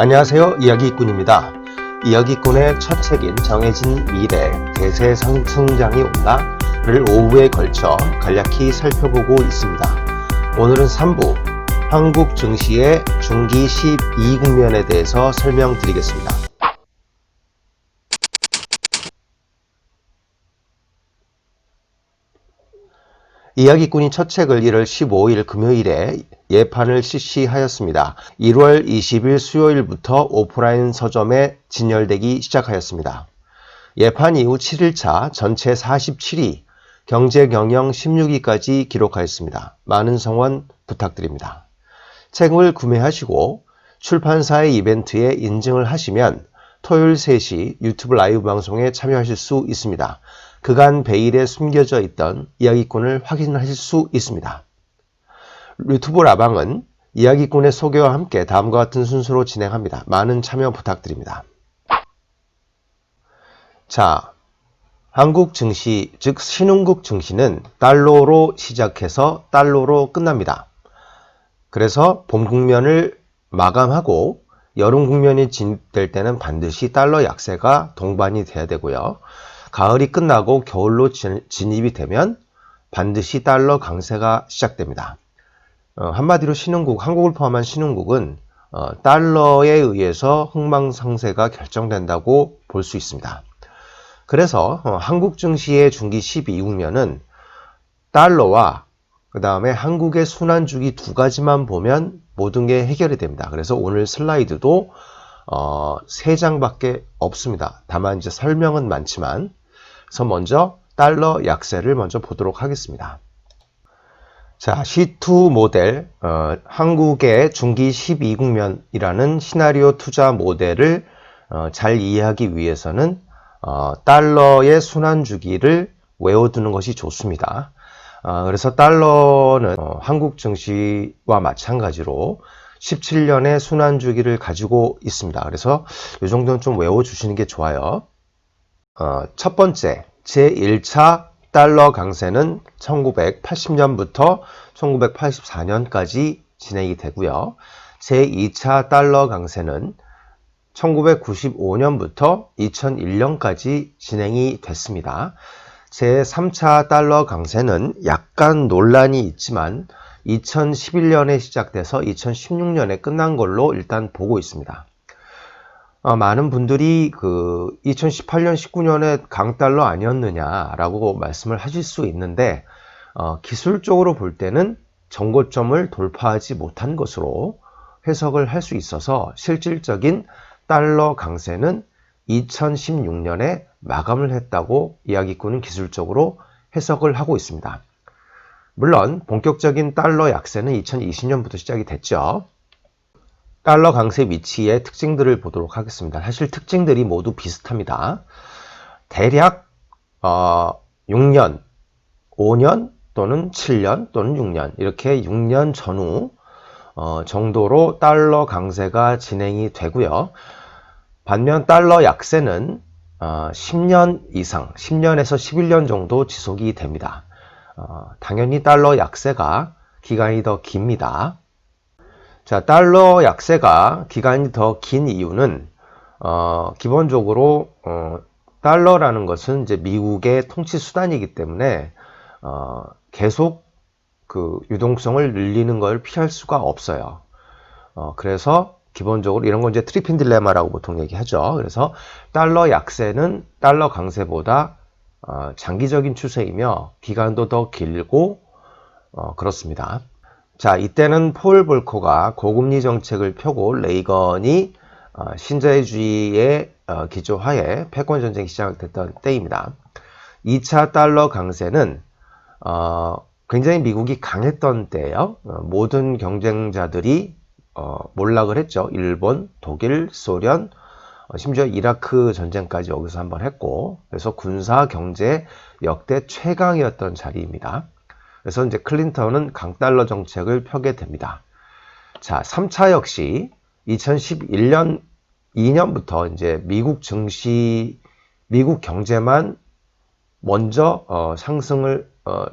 안녕하세요. 이야기꾼입니다. 이야기꾼의 첫 책인 정해진 미래, 대세 상승장이 온다를 오후에 걸쳐 간략히 살펴보고 있습니다. 오늘은 3부, 한국 증시의 중기 12국면에 대해서 설명드리겠습니다. 이야기꾼이 첫 책을 1월 15일 금요일에 예판을 실시하였습니다. 1월 20일 수요일부터 오프라인 서점에 진열되기 시작하였습니다. 예판 이후 7일차 전체 47위, 경제경영 16위까지 기록하였습니다. 많은 성원 부탁드립니다. 책을 구매하시고 출판사의 이벤트에 인증을 하시면 토요일 3시 유튜브 라이브 방송에 참여하실 수 있습니다. 그간 베일에 숨겨져 있던 이야기꾼을 확인하실 수 있습니다. 유튜브 라방은 이야기꾼의 소개와 함께 다음과 같은 순서로 진행합니다. 많은 참여 부탁드립니다. 자, 한국 증시, 즉 신흥국 증시는 달러로 시작해서 달러로 끝납니다. 그래서 봄 국면을 마감하고 여름 국면이 진입될 때는 반드시 달러 약세가 동반이 돼야 되고요. 가을이 끝나고 겨울로 진입이 되면 반드시 달러 강세가 시작됩니다. 한마디로 신흥국, 한국을 포함한 신흥국은 달러에 의해서 흥망성쇠가 결정된다고 볼 수 있습니다. 그래서 한국 증시의 중기 12국면은 달러와 그 다음에 한국의 순환주기 두 가지만 보면 모든 게 해결이 됩니다. 그래서 오늘 슬라이드도 3장밖에 없습니다. 다만 이제 설명은 많지만, 그래서 먼저 달러 약세를 먼저 보도록 하겠습니다. 자, C2 모델, 한국의 중기 12국면이라는 시나리오 투자 모델을 잘 이해하기 위해서는 달러의 순환 주기를 외워두는 것이 좋습니다. 그래서 달러는 한국 증시와 마찬가지로 17년의 순환 주기를 가지고 있습니다. 그래서 이 정도는 좀 외워주시는 게 좋아요. 첫 번째, 제1차 달러 강세는 1980년부터 1984년까지 진행이 되고요. 제2차 달러 강세는 1995년부터 2001년까지 진행이 됐습니다. 제3차 달러 강세는 약간 논란이 있지만 2011년에 시작돼서 2016년에 끝난 걸로 일단 보고 있습니다. 많은 분들이 2018년, 19년에 강달러 아니었느냐라고 말씀을 하실 수 있는데, 기술적으로 볼 때는 정고점을 돌파하지 못한 것으로 해석을 할 수 있어서 실질적인 달러 강세는 2016년에 마감을 했다고 이야기꾼은 기술적으로 해석을 하고 있습니다. 물론 본격적인 달러 약세는 2020년부터 시작이 됐죠. 달러 강세 위치의 특징들을 보도록 하겠습니다. 사실 특징들이 모두 비슷합니다. 대략 6년, 5년 또는 7년 또는 6년 이렇게 6년 전후 정도로 달러 강세가 진행이 되고요. 반면 달러 약세는 10년 이상, 10년에서 11년 정도 지속이 됩니다. 당연히 달러 약세가 기간이 더 깁니다. 자, 달러 약세가 기간이 더 긴 이유는 기본적으로 달러라는 것은 이제 미국의 통치 수단이기 때문에 계속 유동성을 늘리는 걸 피할 수가 없어요. 그래서 기본적으로 이런 건 이제 트리핀 딜레마라고 보통 얘기하죠. 그래서 달러 약세는 달러 강세보다 장기적인 추세이며 기간도 더 길고 그렇습니다. 자, 이때는 폴 볼커가 고금리 정책을 펴고 레이건이 신자유주의의 기조하에 패권 전쟁이 시작됐던 때입니다. 2차 달러 강세는 굉장히 미국이 강했던 때예요. 모든 경쟁자들이 몰락을 했죠. 일본, 독일, 소련, 심지어 이라크 전쟁까지 여기서 한번 했고, 그래서 군사 경제 역대 최강이었던 자리입니다. 그래서 이제 클린턴은 강달러 정책을 펴게 됩니다. 자, 3차 역시 2011년 2년부터 이제 미국 증시, 미국 경제만 먼저 상승을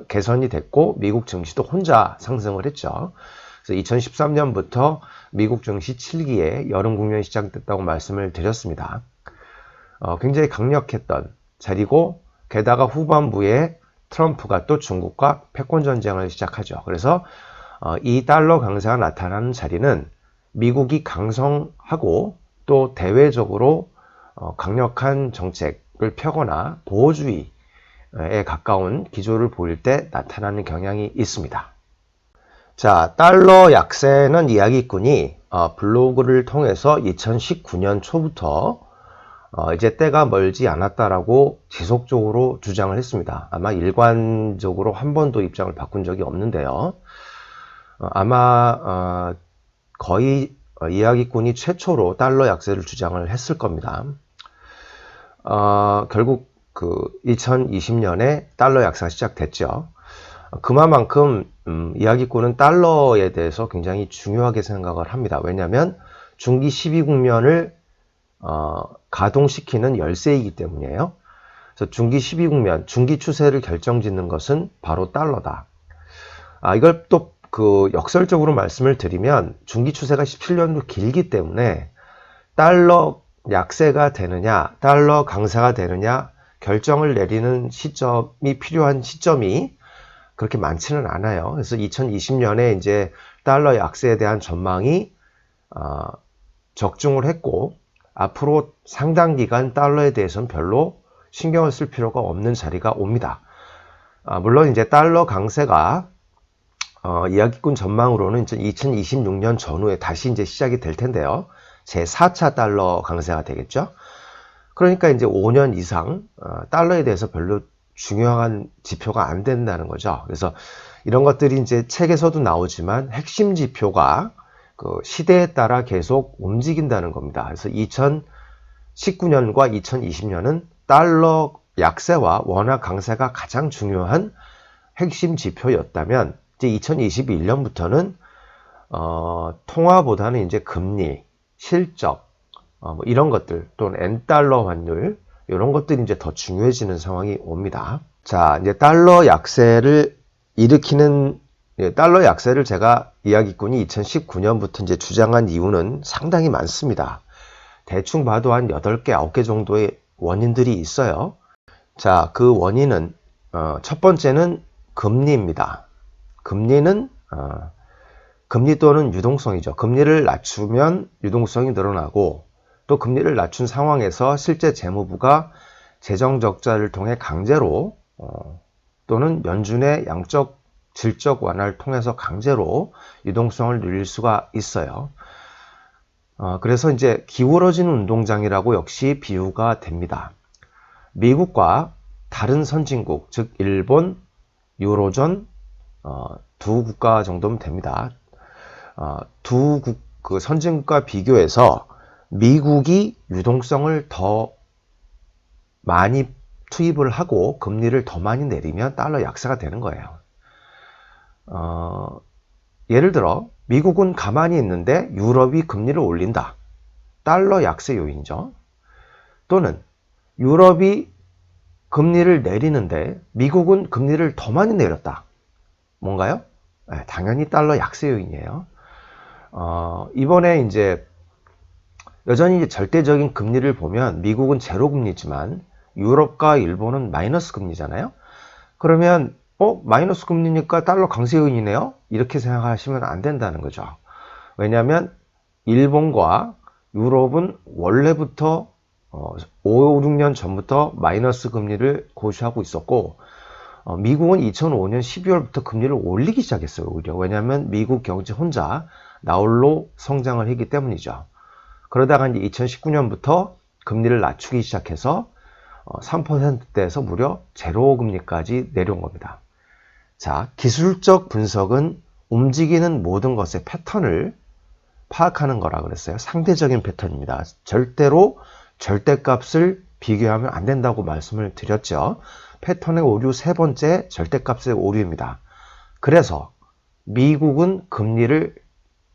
개선이 됐고 미국 증시도 혼자 상승을 했죠. 그래서 2013년부터 미국 증시 7기에 여름 국면이 시작됐다고 말씀을 드렸습니다. 굉장히 강력했던 자리고, 게다가 후반부에 트럼프가 또 중국과 패권 전쟁을 시작하죠. 그래서 이 달러 강세가 나타나는 자리는 미국이 강성하고 또 대외적으로 강력한 정책을 펴거나 보호주의에 가까운 기조를 보일 때 나타나는 경향이 있습니다. 자, 달러 약세는 이야기꾼이 블로그를 통해서 2019년 초부터 이제 때가 멀지 않았다라고 지속적으로 주장을 했습니다. 아마 일관적으로 한 번도 입장을 바꾼 적이 없는데요. 아마 거의 이야기꾼이 최초로 달러 약세를 주장을 했을 겁니다. 결국 그 2020년에 달러 약세가 시작됐죠. 그만큼 이야기꾼은 달러에 대해서 굉장히 중요하게 생각을 합니다. 왜냐하면 중기 12 국면을 가동시키는 열쇠이기 때문이에요. 그래서 중기 12 국면, 중기 추세를 결정짓는 것은 바로 달러다. 이걸 또 그 역설적으로 말씀을 드리면 중기 추세가 17년도 길기 때문에 달러 약세가 되느냐, 달러 강세가 되느냐 결정을 내리는 시점이 필요한 시점이 그렇게 많지는 않아요. 그래서 2020년에 이제 달러 약세에 대한 전망이 적중을 했고, 앞으로 상당 기간 달러에 대해서는 별로 신경을 쓸 필요가 없는 자리가 옵니다. 물론 이제 달러 강세가 이야기꾼 전망으로는 이제 2026년 전후에 다시 이제 시작이 될 텐데요. 제 4차 달러 강세가 되겠죠. 그러니까 이제 5년 이상 달러에 대해서 별로 중요한 지표가 안 된다는 거죠. 그래서 이런 것들이 이제 책에서도 나오지만 핵심 지표가 그 시대에 따라 계속 움직인다는 겁니다. 그래서 2019년과 2020년은 달러 약세와 원화 강세가 가장 중요한 핵심 지표였다면, 이제 2021년부터는 통화보다는 이제 금리, 실적, 뭐 이런 것들, 또는 N달러 환율, 이런 것들이 이제 더 중요해지는 상황이 옵니다. 자, 이제 달러 약세를 일으키는, 달러 약세를 제가 이야기꾼이 2019년부터 이제 주장한 이유는 상당히 많습니다. 대충 봐도 한 8개, 9개 정도의 원인들이 있어요. 자, 그 원인은, 첫 번째는 금리입니다. 금리는, 금리 또는 유동성이죠. 금리를 낮추면 유동성이 늘어나고, 또 금리를 낮춘 상황에서 실제 재무부가 재정 적자를 통해 강제로 또는 연준의 양적 질적 완화를 통해서 강제로 유동성을 늘릴 수가 있어요. 그래서 이제 기울어지는 운동장이라고 역시 비유가 됩니다. 미국과 다른 선진국, 즉 일본, 유로존 두 국가 정도면 됩니다. 그 선진국과 비교해서 미국이 유동성을 더 많이 투입을 하고 금리를 더 많이 내리면 달러 약세가 되는 거예요. 예를 들어 미국은 가만히 있는데 유럽이 금리를 올린다. 달러 약세 요인이죠. 또는 유럽이 금리를 내리는데 미국은 금리를 더 많이 내렸다. 뭔가요? 네, 당연히 달러 약세 요인이에요. 이번에 이제 여전히 이제 절대적인 금리를 보면 미국은 제로 금리지만 유럽과 일본은 마이너스 금리잖아요. 그러면 마이너스 금리니까 달러 강세 요인이네요? 이렇게 생각하시면 안 된다는 거죠. 왜냐하면 일본과 유럽은 원래부터 5, 6년 전부터 마이너스 금리를 고시하고 있었고, 미국은 2005년 12월부터 금리를 올리기 시작했어요. 오히려. 왜냐하면 미국 경제 혼자 나홀로 성장을 했기 때문이죠. 그러다가 이제 2019년부터 금리를 낮추기 시작해서 3%대에서 무려 제로 금리까지 내려온 겁니다. 자, 기술적 분석은 움직이는 모든 것의 패턴을 파악하는 거라 그랬어요. 상대적인 패턴입니다. 절대로 절대값을 비교하면 안 된다고 말씀을 드렸죠. 패턴의 오류 세 번째, 절대값의 오류입니다. 그래서 미국은 금리를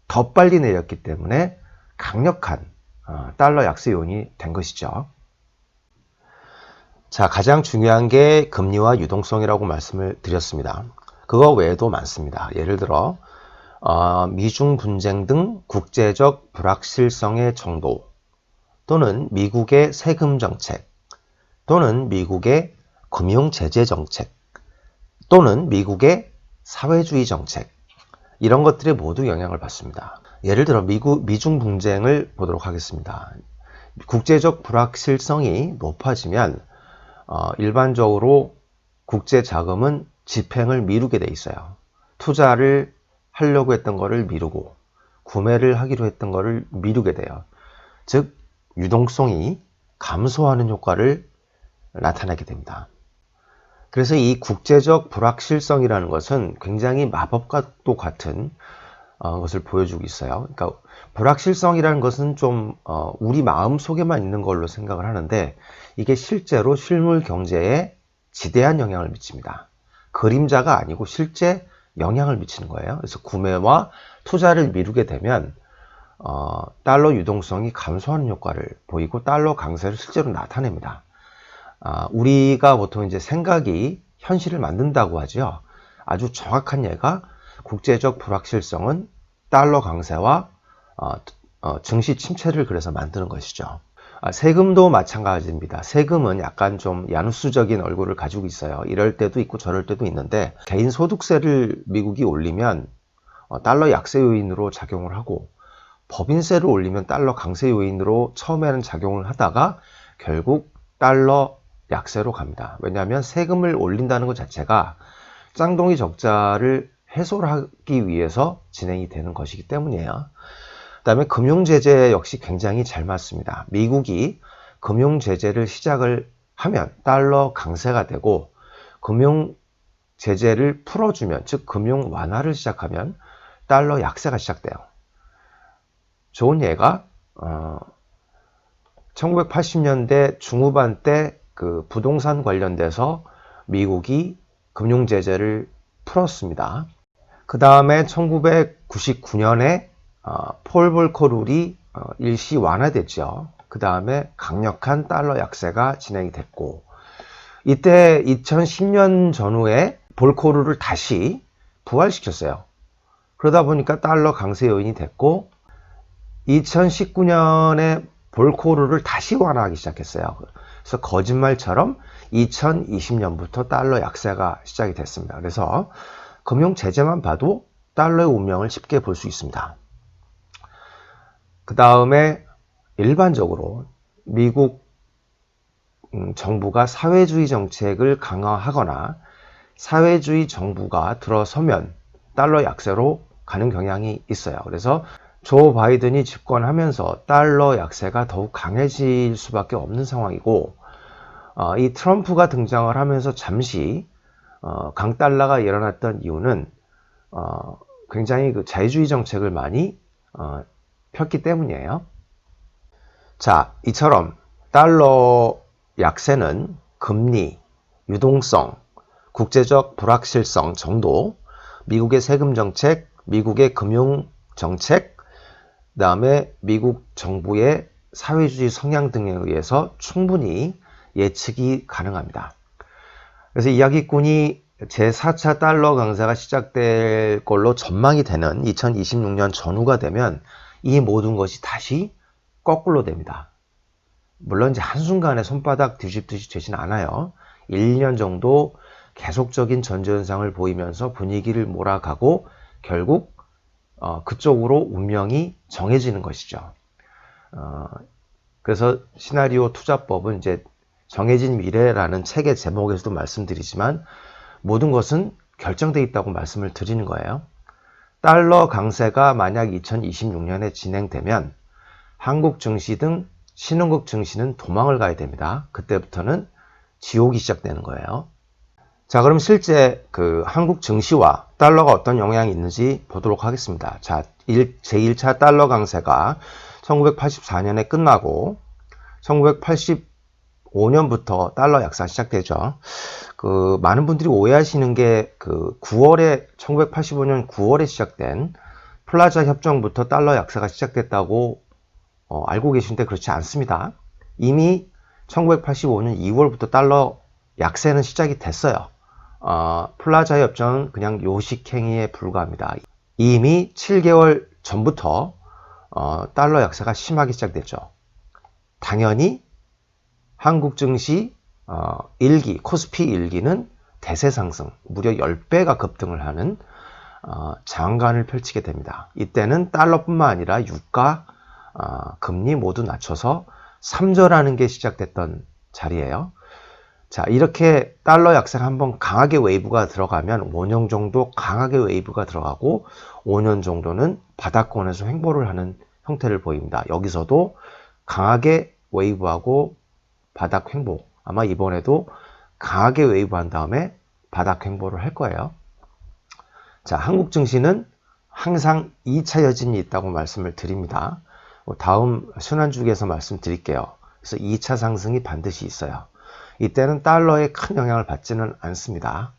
더 빨리 내렸기 때문에 강력한 달러 약세 요인이 된 것이죠. 자, 가장 중요한 게 금리와 유동성이라고 말씀을 드렸습니다. 그거 외에도 많습니다. 예를 들어 미중 분쟁 등 국제적 불확실성의 정도, 또는 미국의 세금 정책, 또는 미국의 금융 제재 정책, 또는 미국의 사회주의 정책, 이런 것들이 모두 영향을 받습니다. 예를 들어 미중 분쟁을 보도록 하겠습니다. 국제적 불확실성이 높아지면 일반적으로 국제 자금은 집행을 미루게 돼 있어요. 투자를 하려고 했던 거를 미루고 구매를 하기로 했던 거를 미루게 돼요. 즉 유동성이 감소하는 효과를 나타내게 됩니다. 그래서 이 국제적 불확실성이라는 것은 굉장히 마법과도 같은 것을 보여주고 있어요. 그러니까 불확실성이라는 것은 좀 우리 마음 속에만 있는 걸로 생각을 하는데, 이게 실제로 실물 경제에 지대한 영향을 미칩니다. 그림자가 아니고 실제 영향을 미치는 거예요. 그래서 구매와 투자를 미루게 되면 달러 유동성이 감소하는 효과를 보이고 달러 강세를 실제로 나타냅니다. 우리가 보통 이제 생각이 현실을 만든다고 하죠. 아주 정확한 예가 국제적 불확실성은 달러 강세와 증시 침체를 그래서 만드는 것이죠. 세금도 마찬가지입니다. 세금은 약간 좀 야누스적인 얼굴을 가지고 있어요. 이럴 때도 있고 저럴 때도 있는데, 개인 소득세를 미국이 올리면 달러 약세 요인으로 작용을 하고, 법인세를 올리면 달러 강세 요인으로 처음에는 작용을 하다가 결국 달러 약세로 갑니다. 왜냐하면 세금을 올린다는 것 자체가 쌍둥이 적자를 해소를 하기 위해서 진행이 되는 것이기 때문이에요. 그 다음에 금융제재 역시 굉장히 잘 맞습니다. 미국이 금융제재를 시작을 하면 달러 강세가 되고, 금융제재를 풀어주면, 즉 금융 완화를 시작하면 달러 약세가 시작돼요. 좋은 예가 1980년대 중후반 때 그 부동산 관련돼서 미국이 금융제재를 풀었습니다. 그 다음에 1999년에 폴 볼커 룰이 일시 완화됐죠. 그 다음에 강력한 달러 약세가 진행이 됐고, 이때 2010년 전후에 볼커 룰을 다시 부활시켰어요. 그러다 보니까 달러 강세 요인이 됐고, 2019년에 볼커 룰을 다시 완화하기 시작했어요. 그래서 거짓말처럼 2020년부터 달러 약세가 시작이 됐습니다. 그래서 금융 제재만 봐도 달러의 운명을 쉽게 볼 수 있습니다. 그 다음에 일반적으로 미국 정부가 사회주의 정책을 강화하거나 사회주의 정부가 들어서면 달러 약세로 가는 경향이 있어요. 그래서 조 바이든이 집권하면서 달러 약세가 더욱 강해질 수밖에 없는 상황이고, 이 트럼프가 등장을 하면서 잠시 강달러가 일어났던 이유는 굉장히 그 자유주의 정책을 많이 폈기 때문이에요. 자, 이처럼 달러 약세는 금리, 유동성, 국제적 불확실성 정도, 미국의 세금 정책, 미국의 금융 정책, 그 다음에 미국 정부의 사회주의 성향 등에 의해서 충분히 예측이 가능합니다. 그래서 이야기꾼이 제4차 달러 강세가 시작될 걸로 전망이 되는 2026년 전후가 되면 이 모든 것이 다시 거꾸로 됩니다. 물론 이제 한순간에 손바닥 뒤집듯이 되진 않아요. 1, 2년 정도 계속적인 전조현상을 보이면서 분위기를 몰아가고 결국 그쪽으로 운명이 정해지는 것이죠. 그래서 시나리오 투자법은 이제 정해진 미래라는 책의 제목에서도 말씀드리지만 모든 것은 결정되어 있다고 말씀을 드리는 거예요. 달러 강세가 만약 2026년에 진행되면 한국 증시 등 신흥국 증시는 도망을 가야 됩니다. 그때부터는 지옥이 시작되는 거예요. 자, 그럼 실제 그 한국 증시와 달러가 어떤 영향이 있는지 보도록 하겠습니다. 자, 제1차 달러 강세가 1984년에 끝나고 1985년부터 달러 약세가 시작되죠. 그 많은 분들이 오해하시는 게 그 1985년 9월에 시작된 플라자 협정부터 달러 약세가 시작됐다고 알고 계신데 그렇지 않습니다. 이미 1985년 2월부터 달러 약세는 시작이 됐어요. 플라자 협정은 그냥 요식행위에 불과합니다. 이미 7개월 전부터 달러 약세가 심하게 시작됐죠. 당연히 한국 증시 1기, 코스피 1기는 대세 상승, 무려 10배가 급등을 하는 장관을 펼치게 됩니다. 이때는 달러뿐만 아니라 유가, 금리 모두 낮춰서 3절하는 게 시작됐던 자리예요. 자, 이렇게 달러 약세가 한번 강하게 웨이브가 들어가면 5년 정도 강하게 웨이브가 들어가고 5년 정도는 바닥권에서 횡보를 하는 형태를 보입니다. 여기서도 강하게 웨이브하고 바닥 횡보, 아마 이번에도 강하게 웨이브한 다음에 바닥 횡보를 할 거예요. 자, 한국 증시는 항상 2차 여진이 있다고 말씀을 드립니다. 다음 순환주기에서 말씀드릴게요. 그래서 2차 상승이 반드시 있어요. 이때는 달러에 큰 영향을 받지는 않습니다.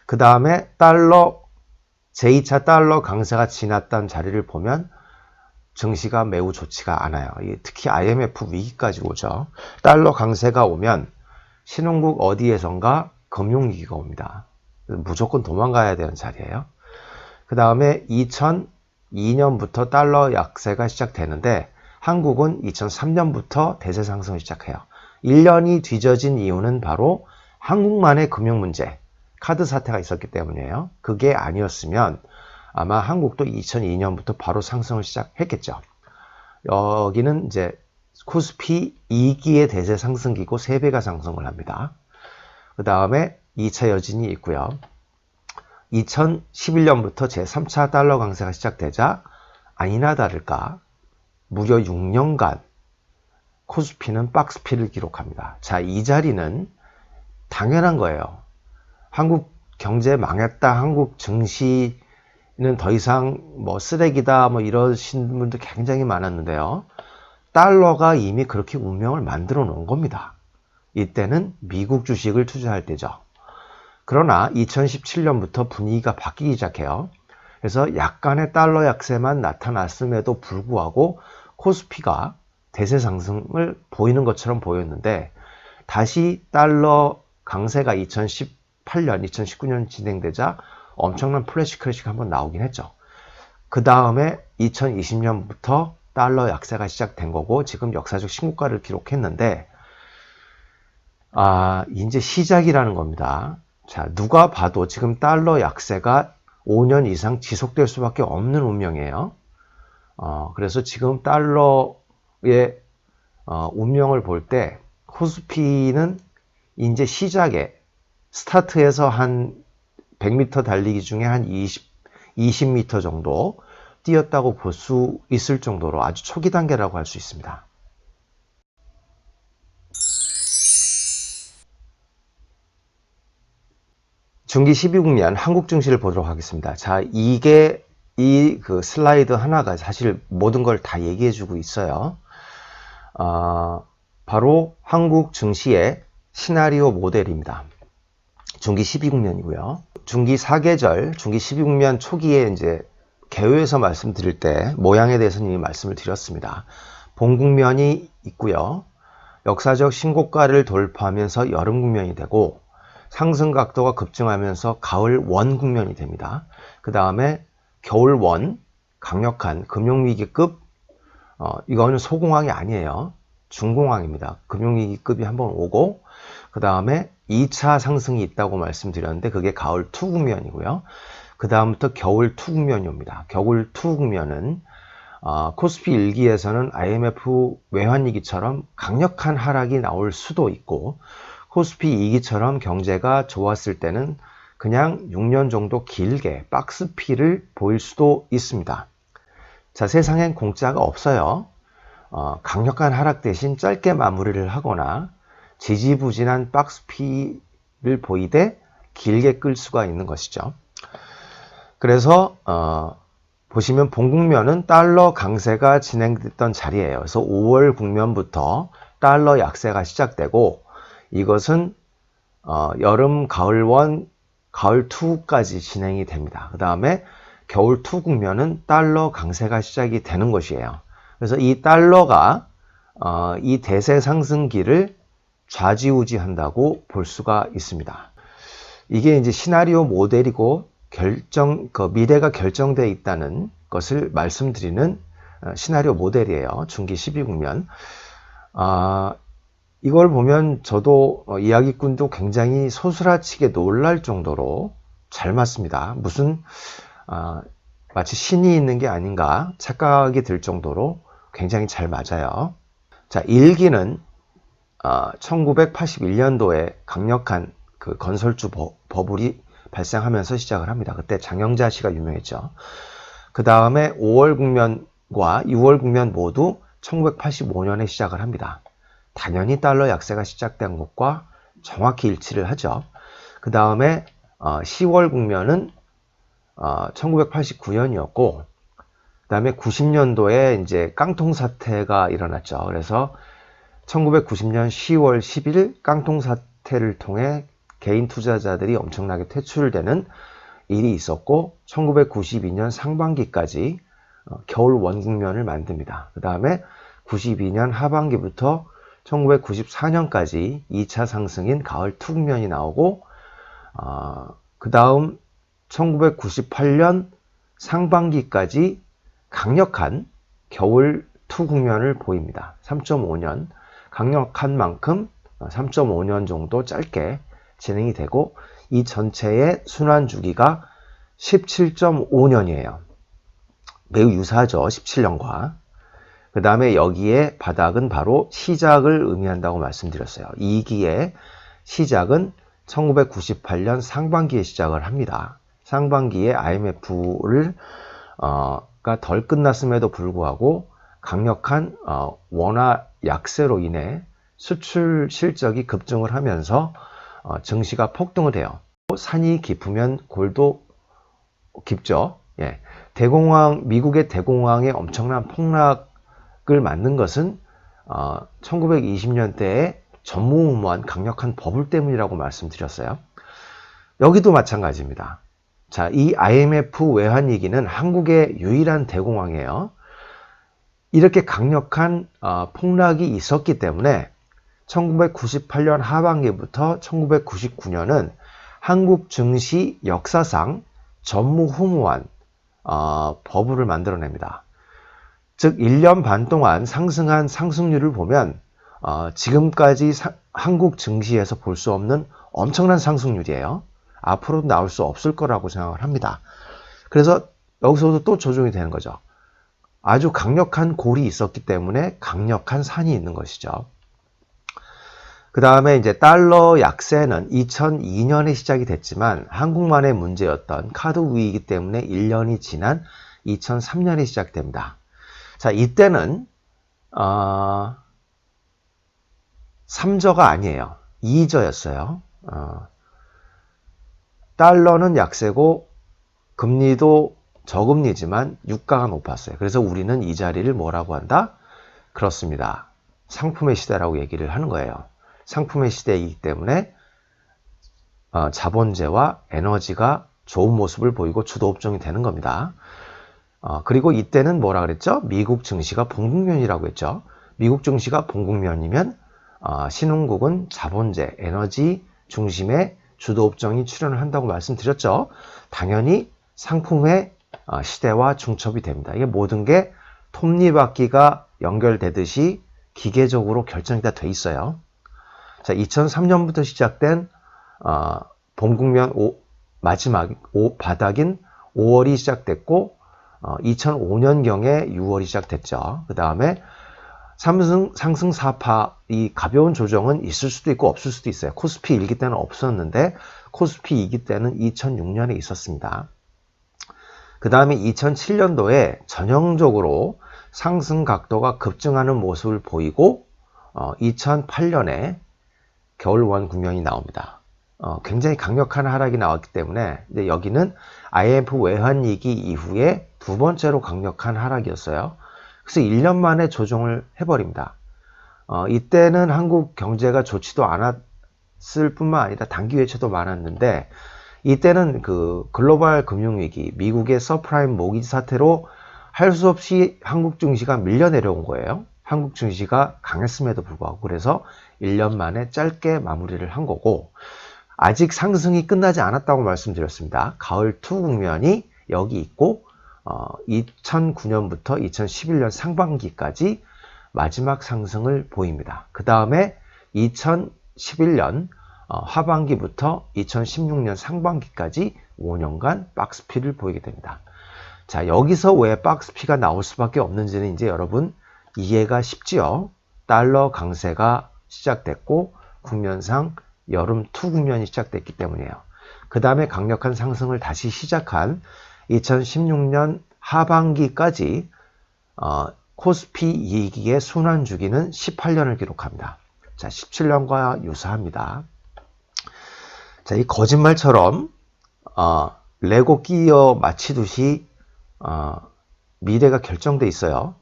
그 다음에 제2차 달러 강세가 지났던 자리를 보면 증시가 매우 좋지가 않아요. 특히 IMF 위기까지 오죠. 달러 강세가 오면 신흥국 어디에선가 금융위기가 옵니다. 무조건 도망가야 되는 자리예요. 그 다음에 2002년부터 달러 약세가 시작되는데 한국은 2003년부터 대세 상승을 시작해요. 1년이 뒤져진 이유는 바로 한국만의 금융 문제, 카드 사태가 있었기 때문이에요. 그게 아니었으면 아마 한국도 2002년부터 바로 상승을 시작했겠죠. 여기는 이제 코스피 2기의 대세 상승기고 3배가 상승을 합니다. 그 다음에 2차 여진이 있고요. 2011년부터 제3차 달러 강세가 시작되자 아니나 다를까 무려 6년간 코스피는 박스피를 기록합니다. 자, 이 자리는 당연한 거예요. 한국 경제 망했다, 한국 증시는 더 이상 쓰레기다, 이러신 분들 굉장히 많았는데요. 달러가 이미 그렇게 운명을 만들어 놓은 겁니다. 이때는 미국 주식을 투자할 때죠. 그러나 2017년부터 분위기가 바뀌기 시작해요. 그래서 약간의 달러 약세만 나타났음에도 불구하고 코스피가 대세 상승을 보이는 것처럼 보였는데 다시 달러 강세가 2018년, 2019년 진행되자 엄청난 플래시 크래시가 한번 나오긴 했죠. 그 다음에 2020년부터 달러 약세가 시작된 거고 지금 역사적 신고가를 기록했는데 이제 시작이라는 겁니다. 자, 누가 봐도 지금 달러 약세가 5년 이상 지속될 수밖에 없는 운명이에요. 그래서 지금 달러의 운명을 볼 때 코스피는 이제 시작에 스타트에서 한 100m 달리기 중에 한 20m 정도 뛰었다고 볼 수 있을 정도로 아주 초기 단계라고 할 수 있습니다. 중기 12국면 한국 증시를 보도록 하겠습니다. 자, 이게 그 슬라이드 하나가 사실 모든 걸 다 얘기해주고 있어요. 바로 한국 증시의 시나리오 모델입니다. 중기 12국면이고요. 중기 4계절, 중기 12국면 초기에 이제 개요에서 말씀드릴 때 모양에 대해서는 이미 말씀을 드렸습니다. 봄국면이 있고요. 역사적 신고가를 돌파하면서 여름국면이 되고 상승 각도가 급증하면서 가을 원 국면이 됩니다. 그 다음에 겨울 원, 강력한 금융위기급, 이거는 소공황이 아니에요. 중공황입니다. 금융위기급이 한번 오고 그 다음에 2차 상승이 있다고 말씀드렸는데 그게 가을 투 국면이고요. 그 다음부터 겨울 투 국면이 옵니다. 겨울 투 국면은 코스피 1기에서는 IMF 외환위기처럼 강력한 하락이 나올 수도 있고 코스피 2기처럼 경제가 좋았을 때는 그냥 6년 정도 길게 박스피를 보일 수도 있습니다. 자, 세상엔 공짜가 없어요. 강력한 하락 대신 짧게 마무리를 하거나 지지부진한 박스피를 보이되 길게 끌 수가 있는 것이죠. 그래서 보시면 본 국면은 달러 강세가 진행됐던 자리예요. 그래서 5월 국면부터 달러 약세가 시작되고 이것은 여름, 가을 원, 가을 투까지 진행이 됩니다. 그 다음에 겨울 투 국면은 달러 강세가 시작이 되는 것이에요. 그래서 이 달러가 이 대세 상승기를 좌지우지한다고 볼 수가 있습니다. 이게 이제 시나리오 모델이고 미래가 결정되어 있다는 것을 말씀드리는 시나리오 모델이에요. 중기 12국면. 이걸 보면 저도 이야기꾼도 굉장히 소스라치게 놀랄 정도로 잘 맞습니다. 마치 신이 있는 게 아닌가 착각이 들 정도로 굉장히 잘 맞아요. 자, 일기는 1981년도에 강력한 그 건설주 버블이 발생하면서 시작을 합니다. 그때 장영자 씨가 유명했죠. 그 다음에 5월 국면과 6월 국면 모두 1985년에 시작을 합니다. 당연히 달러 약세가 시작된 것과 정확히 일치를 하죠. 그 다음에 10월 국면은 1989년이었고, 그 다음에 90년도에 이제 깡통 사태가 일어났죠. 그래서 1990년 10월 10일 깡통 사태를 통해 개인 투자자들이 엄청나게 퇴출되는 일이 있었고, 1992년 상반기까지 겨울 원국면을 만듭니다. 그 다음에 92년 하반기부터 1994년까지 2차 상승인 가을 투국면이 나오고, 그 다음 1998년 상반기까지 강력한 겨울 투국면을 보입니다. 3.5년 강력한 만큼 3.5년 정도 짧게 진행이 되고, 이 전체의 순환 주기가 17.5년이에요. 매우 유사하죠. 17년과. 그 다음에 여기에 바닥은 바로 시작을 의미한다고 말씀드렸어요. 2기의 시작은 1998년 상반기에 시작을 합니다. 상반기에 IMF가 덜 끝났음에도 불구하고 강력한 원화 약세로 인해 수출 실적이 급증을 하면서 증시가 폭등을 해요. 산이 깊으면 골도 깊죠. 예. 미국의 대공황의 엄청난 폭락을 만든 것은 1920년대에 전무후무한 강력한 버블 때문이라고 말씀드렸어요. 여기도 마찬가지입니다. 자, 이 IMF 외환위기는 한국의 유일한 대공황이에요. 이렇게 강력한 폭락이 있었기 때문에 1998년 하반기부터 1999년은 한국 증시 역사상 전무후무한 버블을 만들어냅니다. 즉 1년 반 동안 상승한 상승률을 보면 지금까지 한국 증시에서 볼 수 없는 엄청난 상승률이에요. 앞으로도 나올 수 없을 거라고 생각을 합니다. 그래서 여기서도 또 조정이 되는 거죠. 아주 강력한 골이 있었기 때문에 강력한 산이 있는 것이죠. 그 다음에 이제 달러 약세는 2002년에 시작이 됐지만 한국만의 문제였던 카드 위기 때문에 1년이 지난 2003년에 시작됩니다. 자, 이때는 3저가 아니에요. 2저였어요. 달러는 약세고 금리도 저금리지만 유가가 높았어요. 그래서 우리는 이 자리를 뭐라고 한다? 그렇습니다. 상품의 시대라고 얘기를 하는 거예요. 상품의 시대이기 때문에 자본재와 에너지가 좋은 모습을 보이고 주도업종이 되는 겁니다. 그리고 이때는 뭐라 그랬죠? 미국 증시가 봉국면이라고 했죠. 미국 증시가 봉국면이면 신흥국은 자본재, 에너지 중심의 주도업종이 출현을 한다고 말씀드렸죠. 당연히 상품의 시대와 중첩이 됩니다. 이게 모든 게 톱니바퀴가 연결되듯이 기계적으로 결정이 다 돼 있어요. 자, 2003년부터 시작된 봉국면 마지막 바닥인 5월이 시작됐고 2005년경에 6월이 시작됐죠. 그 다음에 상승 사파, 이 가벼운 조정은 있을 수도 있고 없을 수도 있어요. 코스피 1기 때는 없었는데 코스피 2기 때는 2006년에 있었습니다. 그 다음에 2007년도에 전형적으로 상승 각도가 급증하는 모습을 보이고 2008년에 겨울원 국면이 나옵니다. 굉장히 강력한 하락이 나왔기 때문에 이제 여기는 IMF 외환위기 이후에 두 번째로 강력한 하락이었어요. 그래서 1년 만에 조정을 해버립니다. 이때는 한국 경제가 좋지도 않았을 뿐만 아니라 단기 외채도 많았는데 이때는 그 글로벌 금융위기, 미국의 서프라임 모기지 사태로 할 수 없이 한국 증시가 밀려 내려온 거예요. 한국 증시가 강했음에도 불구하고. 그래서 1년 만에 짧게 마무리를 한 거고 아직 상승이 끝나지 않았다고 말씀드렸습니다. 가을 투 국면이 여기 있고 2009년부터 2011년 상반기까지 마지막 상승을 보입니다. 그 다음에 2011년 하반기부터 2016년 상반기까지 5년간 박스피를 보이게 됩니다. 자, 여기서 왜 박스피가 나올 수밖에 없는지는 이제 여러분 이해가 쉽지요. 달러 강세가 시작됐고 국면상 여름 투 국면이 시작됐기 때문이에요. 그 다음에 강력한 상승을 다시 시작한 2016년 하반기까지 코스피 2기의 순환 주기는 18년을 기록합니다. 자, 17년과 유사합니다. 자, 이 거짓말처럼 레고 끼어 맞히듯이 미래가 결정돼 있어요.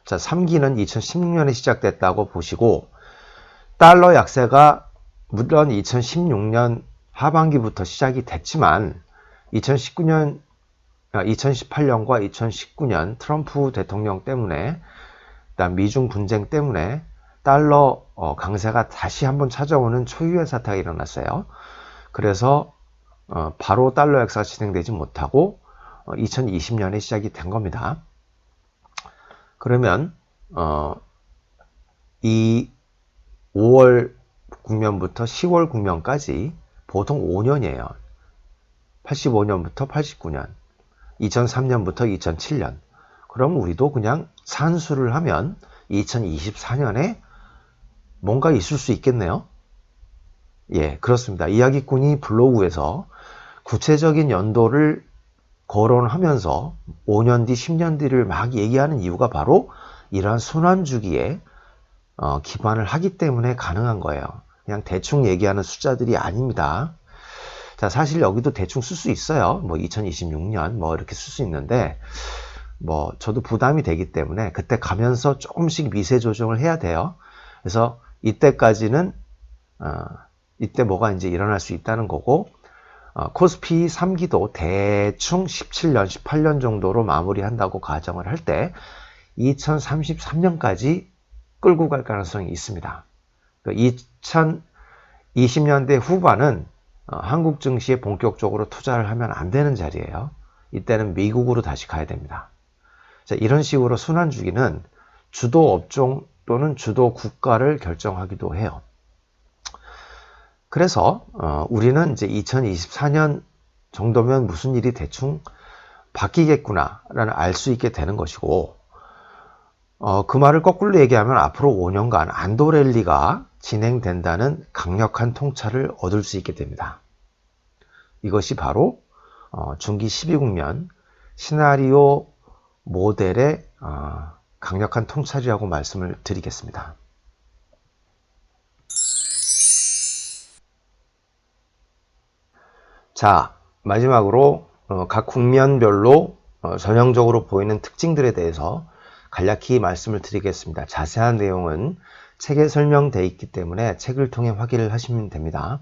자, 3기는 2016년에 시작됐다고 보시고 달러 약세가 물론 2016년 하반기부터 시작이 됐지만 2018년과 2019년 트럼프 대통령 때문에 그다음 미중 분쟁 때문에 달러 강세가 다시 한번 찾아오는 초유의 사태가 일어났어요. 그래서 바로 달러 약세가 진행되지 못하고 2020년에 시작이 된 겁니다. 그러면 이 5월 국면부터 10월 국면까지 보통 5년이에요. 85년부터 89년, 2003년부터 2007년. 그럼 우리도 그냥 산수를 하면 2024년에 뭔가 있을 수 있겠네요. 예, 그렇습니다. 이야기꾼이 블로그에서 구체적인 연도를 거론하면서 5년 뒤, 10년 뒤를 막 얘기하는 이유가 바로 이러한 순환주기에 기반을 하기 때문에 가능한 거예요. 그냥 대충 얘기하는 숫자들이 아닙니다. 자, 사실 여기도 대충 쓸 수 있어요. 뭐 2026년 뭐 이렇게 쓸 수 있는데 뭐 저도 부담이 되기 때문에 그때 가면서 조금씩 미세 조정을 해야 돼요. 그래서 이때까지는 이때 뭐가 이제 일어날 수 있다는 거고 코스피 3기도 대충 17년, 18년 정도로 마무리한다고 가정을 할 때 2033년까지 끌고 갈 가능성이 있습니다. 2020년대 후반은 한국 증시에 본격적으로 투자를 하면 안 되는 자리예요. 이때는 미국으로 다시 가야 됩니다. 자, 이런 식으로 순환주기는 주도 업종 또는 주도 국가를 결정하기도 해요. 그래서 우리는 이제 2024년 정도면 무슨 일이 대충 바뀌겠구나라는 알 수 있게 되는 것이고 그 말을 거꾸로 얘기하면 앞으로 5년간 안도랠리가 진행된다는 강력한 통찰을 얻을 수 있게 됩니다. 이것이 바로 중기 12국면 시나리오 모델의 강력한 통찰이라고 말씀을 드리겠습니다. 자, 마지막으로 각 국면별로 전형적으로 보이는 특징들에 대해서 간략히 말씀을 드리겠습니다. 자세한 내용은 책에 설명되어 있기 때문에 책을 통해 확인을 하시면 됩니다.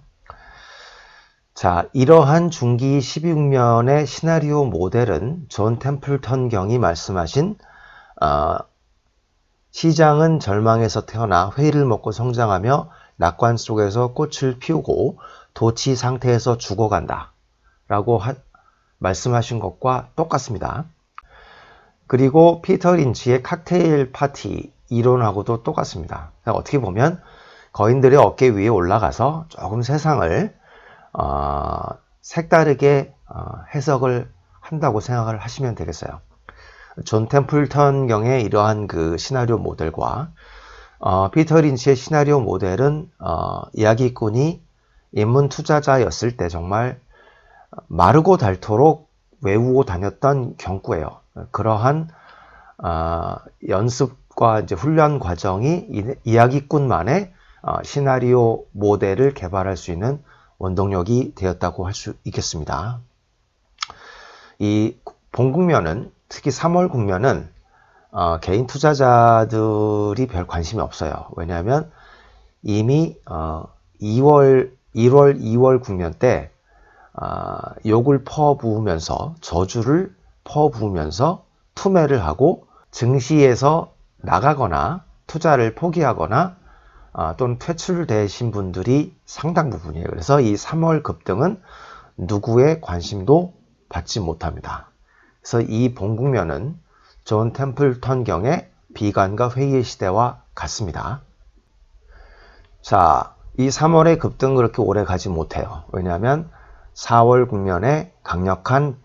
자, 이러한 중기 12국면의 시나리오 모델은 존 템플턴 경이 말씀하신 시장은 절망에서 태어나 회의를 먹고 성장하며 낙관 속에서 꽃을 피우고 도치 상태에서 죽어간다 라고 말씀하신 것과 똑같습니다. 그리고 피터 린치의 칵테일 파티 이론하고도 똑같습니다. 어떻게 보면 거인들의 어깨 위에 올라가서 조금 세상을 색다르게 해석을 한다고 생각을 하시면 되겠어요. 존 템플턴 경의 이러한 그 시나리오 모델과 피터 린치의 시나리오 모델은 이야기꾼이 입문 투자자였을 때 정말 마르고 닳도록 외우고 다녔던 경구예요. 그러한 연습과 이제 훈련 과정이 이야기꾼만의 시나리오 모델을 개발할 수 있는 원동력이 되었다고 할 수 있겠습니다. 이 본국면은 특히 3월 국면은 개인 투자자들이 별 관심이 없어요. 왜냐하면 이미 1월, 2월 국면 때 욕을 퍼부으면서 저주를 퍼부으면서 투매를 하고 증시에서 나가거나 투자를 포기하거나 또는 퇴출되신 분들이 상당 부분이에요. 그래서 이 3월 급등은 누구의 관심도 받지 못합니다. 그래서 이 봉국면은 존 템플턴경의 비관과 회의의 시대와 같습니다. 자, 이 3월의 급등 그렇게 오래 가지 못해요. 왜냐하면 4월 국면에 강력한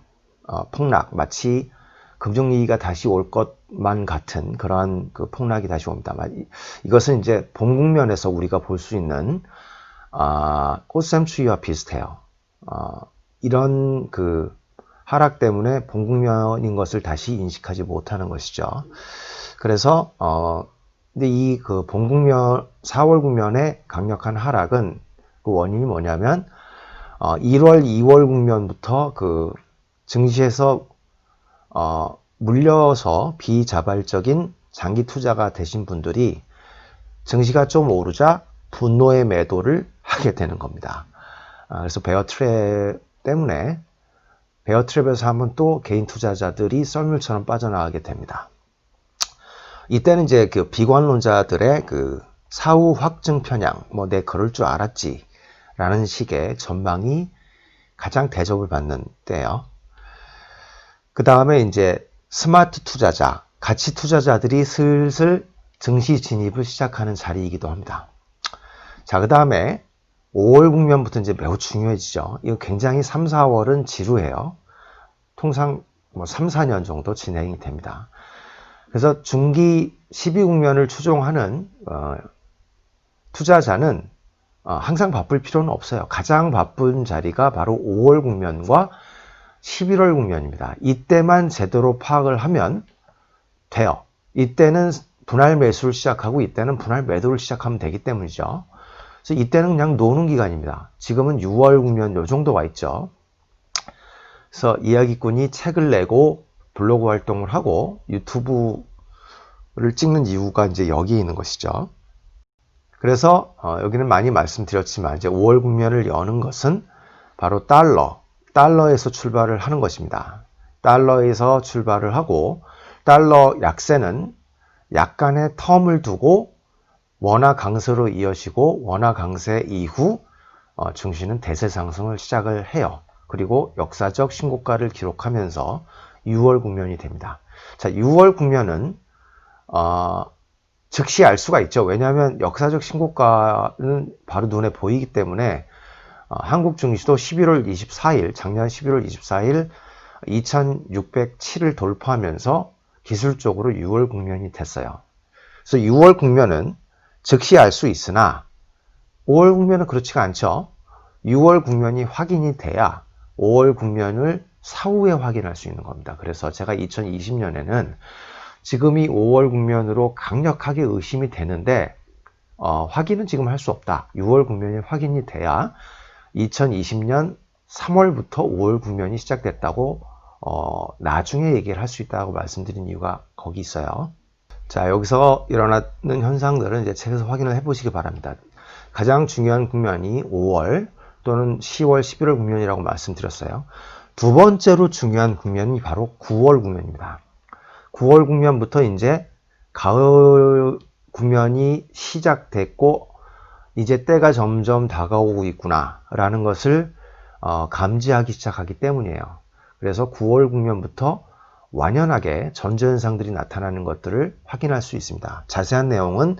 폭락, 마치 금융위기가 다시 올 것만 같은 그러한 그 폭락이 다시 옵니다. 이것은 이제 봉국면에서 우리가 볼 수 있는 꽃샘추위와 비슷해요. 이런 그 하락 때문에 봉국면인 것을 다시 인식하지 못하는 것이죠. 그래서 근데 이 그 봉국면 4월 국면의 강력한 하락은 그 원인이 뭐냐면 1월, 2월 국면부터 그 증시에서 물려서 비자발적인 장기 투자가 되신 분들이 증시가 좀 오르자 분노의 매도를 하게 되는 겁니다. 그래서 베어트랩 때문에 베어트랩에서 하면 또 개인 투자자들이 썰물처럼 빠져나가게 됩니다. 이때는 이제 그 비관론자들의 그 사후 확증 편향, 뭐 내 그럴 줄 알았지 라는 식의 전망이 가장 대접을 받는 때예요. 그 다음에 이제 스마트 투자자, 가치 투자자들이 슬슬 증시 진입을 시작하는 자리이기도 합니다. 자, 그 다음에 5월 국면부터 이제 매우 중요해지죠. 이거 굉장히 3, 4월은 지루해요. 통상 뭐 3, 4년 정도 진행이 됩니다. 그래서 중기 12국면을 추종하는 투자자는 항상 바쁠 필요는 없어요. 가장 바쁜 자리가 바로 5월 국면과 11월 국면입니다. 이때만 제대로 파악을 하면 돼요. 이때는 분할 매수를 시작하고 이때는 분할 매도를 시작하면 되기 때문이죠. 그래서 이때는 그냥 노는 기간입니다. 지금은 6월 국면 요 정도 와 있죠. 그래서 이야기꾼이 책을 내고 블로그 활동을 하고 유튜브를 찍는 이유가 이제 여기에 있는 것이죠. 그래서 여기는 많이 말씀드렸지만 이제 5월 국면을 여는 것은 바로 달러에서 출발을 하는 것입니다. 달러에서 출발을 하고 달러 약세는 약간의 텀을 두고 원화 강세로 이어지고 원화 강세 이후 증시는 대세 상승을 시작을 해요. 그리고 역사적 신고가를 기록하면서 6월 국면이 됩니다. 자, 6월 국면은 즉시 알 수가 있죠. 왜냐하면 역사적 신고가는 바로 눈에 보이기 때문에 한국 증시도 11월 24일, 작년 11월 24일 2607을 돌파하면서 기술적으로 6월 국면이 됐어요. 그래서 6월 국면은 즉시 알 수 있으나 5월 국면은 그렇지가 않죠. 6월 국면이 확인이 돼야 5월 국면을 사후에 확인할 수 있는 겁니다. 그래서 제가 2020년에는 지금이 5월 국면으로 강력하게 의심이 되는데 확인은 지금 할 수 없다. 6월 국면이 확인이 돼야 2020년 3월부터 5월 국면이 시작됐다고 나중에 얘기를 할 수 있다고 말씀드린 이유가 거기 있어요. 자, 여기서 일어나는 현상들은 이제 책에서 확인을 해보시기 바랍니다. 가장 중요한 국면이 5월 또는 10월, 11월 국면이라고 말씀드렸어요. 두 번째로 중요한 국면이 바로 9월 국면입니다. 9월 국면부터 이제 가을 국면이 시작됐고 이제 때가 점점 다가오고 있구나 라는 것을 감지하기 시작하기 때문이에요. 그래서 9월 국면부터 완연하게 전조현상들이 나타나는 것들을 확인할 수 있습니다. 자세한 내용은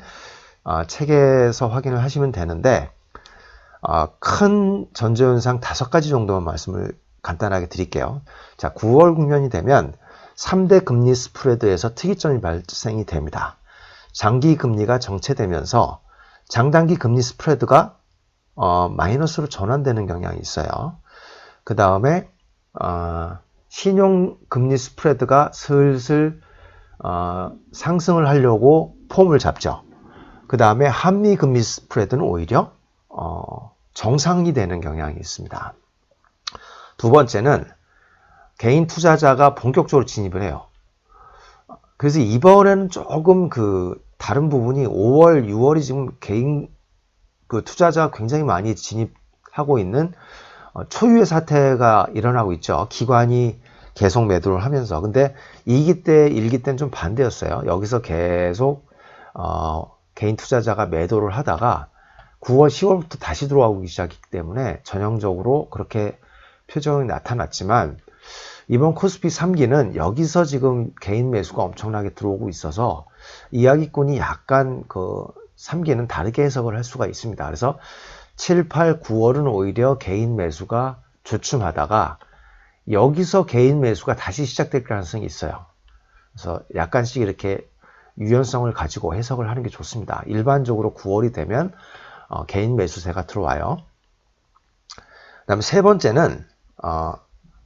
책에서 확인을 하시면 되는데 큰 전조현상 5가지 정도만 말씀을 간단하게 드릴게요. 자, 9월 국면이 되면 3대 금리 스프레드에서 특이점이 발생이 됩니다. 장기 금리가 정체되면서 장단기 금리 스프레드가 마이너스로 전환되는 경향이 있어요. 그 다음에 신용 금리 스프레드가 슬슬 상승을 하려고 폼을 잡죠. 그 다음에 한미 금리 스프레드는 오히려 정상이 되는 경향이 있습니다. 두 번째는 개인 투자자가 본격적으로 진입을 해요. 그래서 이번에는 조금 다른 부분이 5월, 6월이 지금 개인 투자자가 굉장히 많이 진입하고 있는 초유의 사태가 일어나고 있죠. 기관이 계속 매도를 하면서. 근데 2기 때, 1기 때는 좀 반대였어요. 여기서 계속 개인 투자자가 매도를 하다가 9월, 10월부터 다시 들어오기 시작했기 때문에 전형적으로 그렇게 표정이 나타났지만 이번 코스피 3기는 여기서 지금 개인 매수가 엄청나게 들어오고 있어서 이야기꾼이 약간 그 3기는 다르게 해석을 할 수가 있습니다. 그래서 7, 8, 9월은 오히려 개인 매수가 주춤하다가 여기서 개인 매수가 다시 시작될 가능성이 있어요. 그래서 약간씩 이렇게 유연성을 가지고 해석을 하는 게 좋습니다. 일반적으로 9월이 되면 개인 매수세가 들어와요. 그 다음에 세 번째는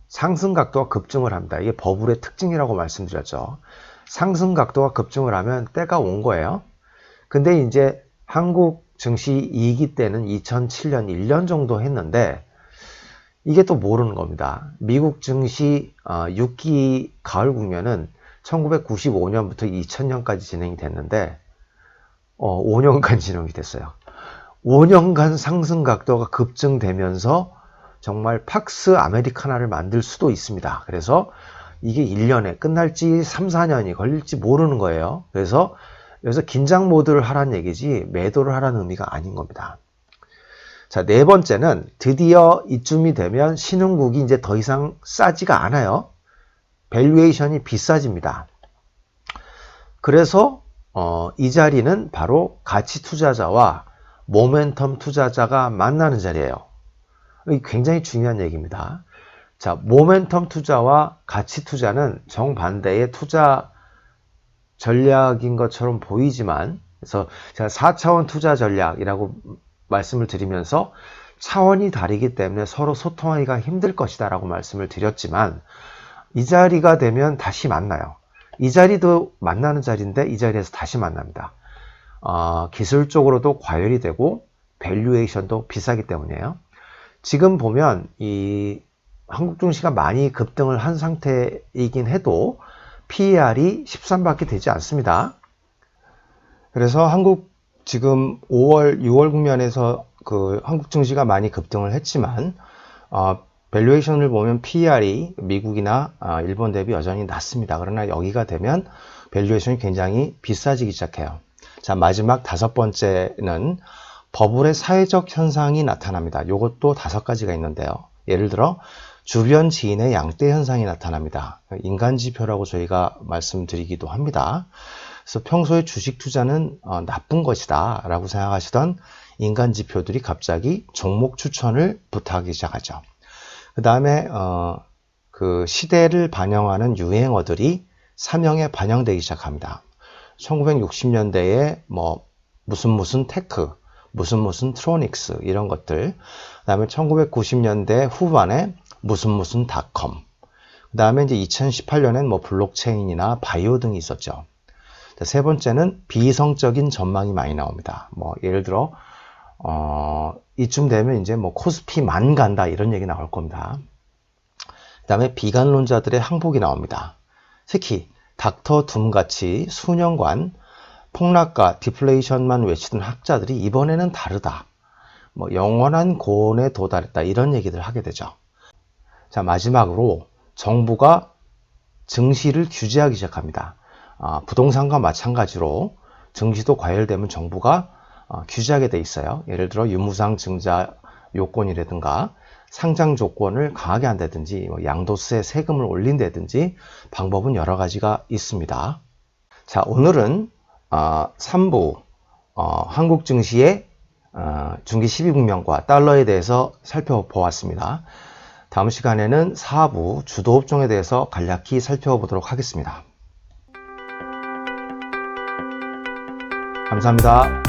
상승 각도가 급증을 합니다. 이게 버블의 특징이라고 말씀드렸죠. 상승 각도가 급증을 하면 때가 온 거예요. 근데 이제 한국 증시 2기 때는 2007년 1년 정도 했는데 이게 또 모르는 겁니다. 미국 증시 6기 가을 국면은 1995년부터 2000년까지 진행이 됐는데 5년간 진행이 됐어요. 5년간 상승 각도가 급증되면서 정말 팍스 아메리카나를 만들 수도 있습니다. 그래서 이게 1년에 끝날지 3, 4년이 걸릴지 모르는 거예요. 그래서 여기서 긴장 모드를 하라는 얘기지 매도를 하라는 의미가 아닌 겁니다. 자, 네 번째는 드디어 이쯤이 되면 신흥국이 이제 더 이상 싸지가 않아요. 밸류에이션이 비싸집니다. 그래서 이 자리는 바로 가치 투자자와 모멘텀 투자자가 만나는 자리예요. 이게 굉장히 중요한 얘기입니다. 자, 모멘텀 투자와 가치 투자는 정반대의 투자 전략인 것처럼 보이지만, 그래서 제가 4차원 투자 전략이라고 말씀을 드리면서 차원이 다르기 때문에 서로 소통하기가 힘들 것이다 라고 말씀을 드렸지만 이 자리가 되면 다시 만나요. 이 자리도 만나는 자리인데 이 자리에서 다시 만납니다. 기술적으로도 과열이 되고 밸류에이션도 비싸기 때문이에요. 지금 보면 이 한국 증시가 많이 급등을 한 상태이긴 해도 PER이 13밖에 되지 않습니다. 그래서 한국 지금 5월, 6월 국면에서 그 한국 증시가 많이 급등을 했지만 밸류에이션을 보면 PER이 미국이나 일본 대비 여전히 낮습니다. 그러나 여기가 되면 밸류에이션이 굉장히 비싸지기 시작해요. 자, 마지막 다섯 번째는 버블의 사회적 현상이 나타납니다. 이것도 5가지가 있는데요. 예를 들어 주변 지인의 양대 현상이 나타납니다. 인간지표라고 저희가 말씀드리기도 합니다. 그래서 평소에 주식 투자는 나쁜 것이다 라고 생각하시던 인간지표들이 갑자기 종목 추천을 부탁하기 시작하죠. 그 다음에 그 시대를 반영하는 유행어들이 사명에 반영되기 시작합니다. 1960년대에 뭐 무슨 테크, 무슨 트로닉스 이런 것들, 그 다음에 1990년대 후반에 무슨 닷컴, 그 다음에 이제 2018년엔 뭐 블록체인이나 바이오 등이 있었죠. 세 번째는 비이성적인 전망이 많이 나옵니다. 뭐 예를 들어 이쯤 되면 이제 뭐 코스피 만 간다 이런 얘기 나올 겁니다. 그 다음에 비관론자들의 항복이 나옵니다. 특히 닥터 둠 같이 수년간 폭락과 디플레이션만 외치던 학자들이 이번에는 다르다. 뭐 영원한 고온에 도달했다 이런 얘기들 하게 되죠. 자, 마지막으로 정부가 증시를 규제하기 시작합니다. 부동산과 마찬가지로 증시도 과열되면 정부가 규제하게 돼 있어요. 예를 들어 유무상 증자 요건이라든가 상장 조건을 강하게 한다든지 양도세 세금을 올린다든지 방법은 여러 가지가 있습니다. 자, 오늘은 3부 한국 증시의 중기 12국면과 달러에 대해서 살펴보았습니다. 다음 시간에는 4부 주도업종에 대해서 간략히 살펴보도록 하겠습니다. 감사합니다.